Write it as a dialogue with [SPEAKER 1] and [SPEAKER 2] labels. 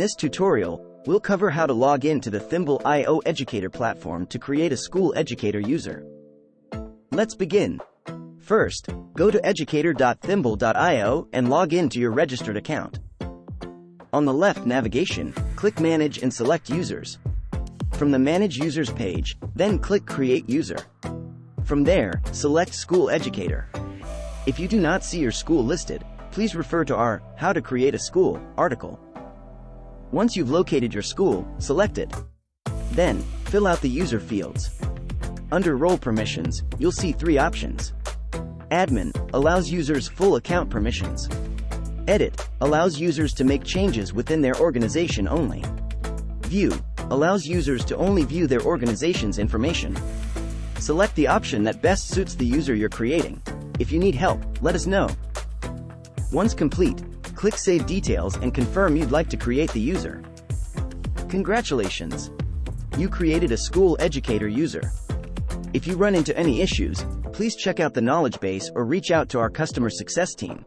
[SPEAKER 1] this tutorial, we'll cover how to log in to the Thimble.io Educator Platform to create a School Educator user. Let's begin. First, go to educator.thimble.io and log in to your registered account. On the left navigation, click Manage and select Users. From the Manage Users page, then click Create User. From there, select School Educator. If you do not see your school listed, please refer to our How to Create a School article. Once you've located your school, select it. Then, fill out the user fields. Under Role Permissions, you'll see three options. Admin allows users full account permissions. Edit allows users to make changes within their organization only. View allows users to only view their organization's information. Select the option that best suits the user you're creating. If you need help, let us know. Once complete, click Save Details and confirm you'd like to create the user. Congratulations! You created a School Educator user. If you run into any issues, please check out the knowledge base or reach out to our customer success team.